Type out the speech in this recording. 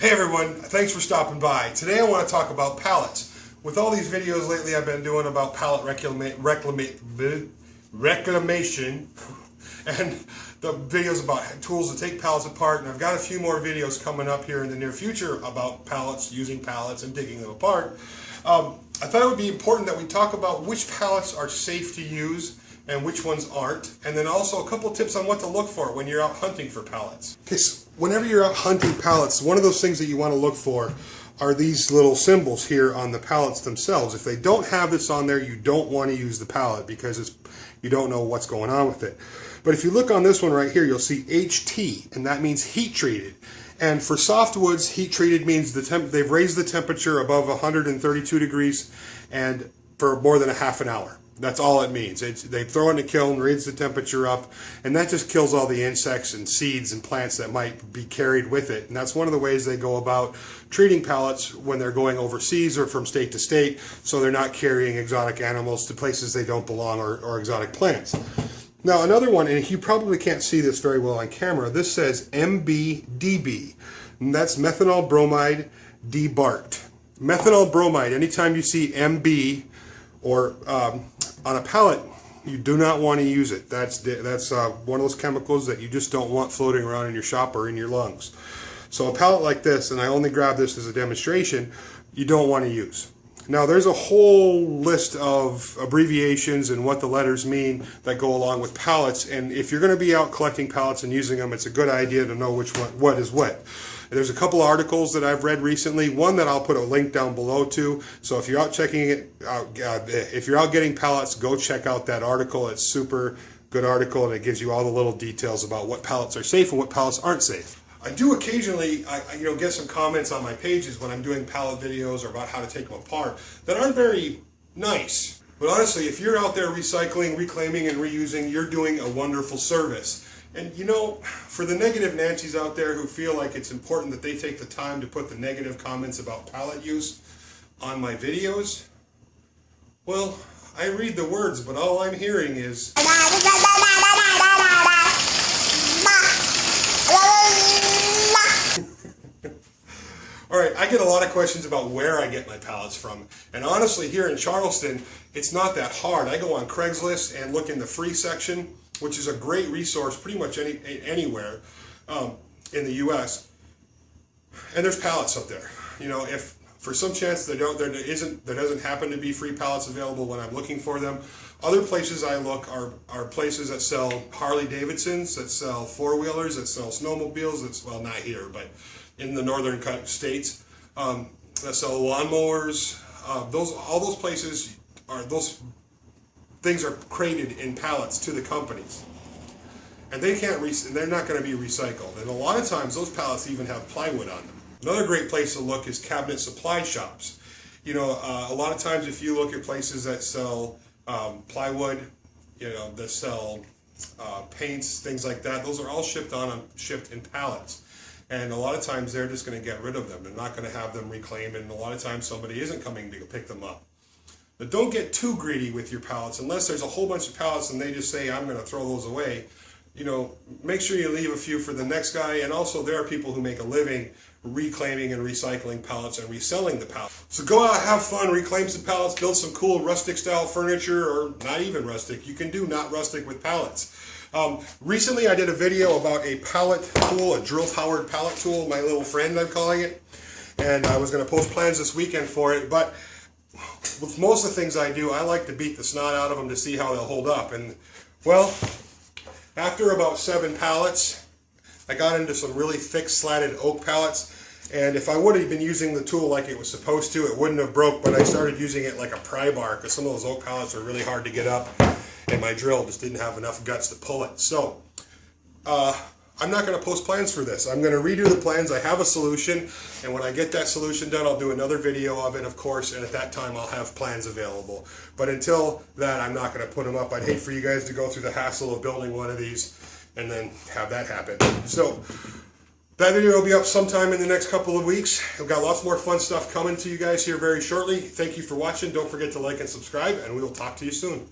Hey everyone, thanks for stopping by. Today I want to talk about pallets. With all these videos lately I've been doing about pallet reclamation and the videos about tools to take pallets apart, and I've got a few more videos coming up here in the near future about pallets, using pallets and digging them apart. I thought it would be important that we talk about which pallets are safe to use and which ones aren't, and then also a couple tips on what to look for when you're out hunting for pallets. Okay, so whenever you're out hunting pallets, one of those things that you want to look for are these little symbols here on the pallets themselves. If they don't have this on there, you don't want to use the pallet because you don't know what's going on with it. But if you look on this one right here, you'll see HT, and that means heat treated. And for softwoods, heat treated means they've raised the temperature above 132 degrees and for more than a half an hour. That's all it means. They throw it in a kiln, raise the temperature up, and that just kills all the insects and seeds and plants that might be carried with it. And that's one of the ways they go about treating pallets when they're going overseas or from state to state, so they're not carrying exotic animals to places they don't belong or exotic plants. Now another one, and you probably can't see this very well on camera, this says MBDB, and that's methanol bromide debarked. Methanol bromide, anytime you see MB or on a pallet, you do not want to use it. That's one of those chemicals that you just don't want floating around in your shop or in your lungs. So a pallet like this, and I only grabbed this as a demonstration, you don't want to use. Now there's a whole list of abbreviations and what the letters mean that go along with pallets, and if you're going to be out collecting pallets and using them, it's a good idea to know which what is what. There's a couple articles that I've read recently, one that I'll put a link down below to, so if you're out checking it out, if you're out getting pallets, go check out that article. It's super good article, and it gives you all the little details about what pallets are safe and what pallets aren't safe. I do occasionally get some comments on my pages when I'm doing pallet videos or about how to take them apart that aren't very nice. But honestly, if you're out there recycling, reclaiming, and reusing, you're doing a wonderful service. And you know, for the negative Nancy's out there who feel like it's important that they take the time to put the negative comments about pallet use on my videos, well, I read the words, but all I'm hearing is Alright, I get a lot of questions about where I get my pallets from, and honestly here in Charleston it's not that hard. I go on Craigslist and look in the free section, which is a great resource pretty much anywhere in the US, and there's pallets up there. You know, if for some chance there doesn't happen to be free pallets available when I'm looking for them, other places I look are places that sell Harley Davidsons, that sell four-wheelers, that sell snowmobiles, well, not here, but in the northern states, that sell lawnmowers. All those places those things are crated in pallets to the companies, and they're not going to be recycled. And a lot of times those pallets even have plywood on them. Another great place to look is cabinet supply shops. You know, a lot of times if you look at places that sell plywood, you know, that sell paints, things like that, those are all shipped in pallets. And a lot of times they're just going to get rid of them. They're not going to have them reclaimed, and a lot of times somebody isn't coming to pick them up. But don't get too greedy with your pallets. Unless there's a whole bunch of pallets and they just say, I'm going to throw those away, you know, make sure you leave a few for the next guy. And also there are people who make a living reclaiming and recycling pallets and reselling the pallets. So go out, have fun, reclaim some pallets, build some cool rustic style furniture, or not even rustic. You can do not rustic with pallets. Recently I did a video about a pallet tool, a drill-powered pallet tool, my little friend I'm calling it, and I was going to post plans this weekend for it, but with most of the things I do, I like to beat the snot out of them to see how they'll hold up. And well, after about 7 pallets, I got into some really thick slatted oak pallets, and if I would have been using the tool like it was supposed to, it wouldn't have broke, but I started using it like a pry bar because some of those oak pallets are really hard to get up, and my drill just didn't have enough guts to pull it. So I'm not going to post plans for this. I'm going to redo the plans. I have a solution, and when I get that solution done, I'll do another video of it, of course, and at that time I'll have plans available. But until that, I'm not going to put them up. I'd hate for you guys to go through the hassle of building one of these and then have that happen. So that video will be up sometime in the next couple of weeks. I've got lots more fun stuff coming to you guys here very shortly. Thank you for watching. Don't forget to like and subscribe, and we will talk to you soon.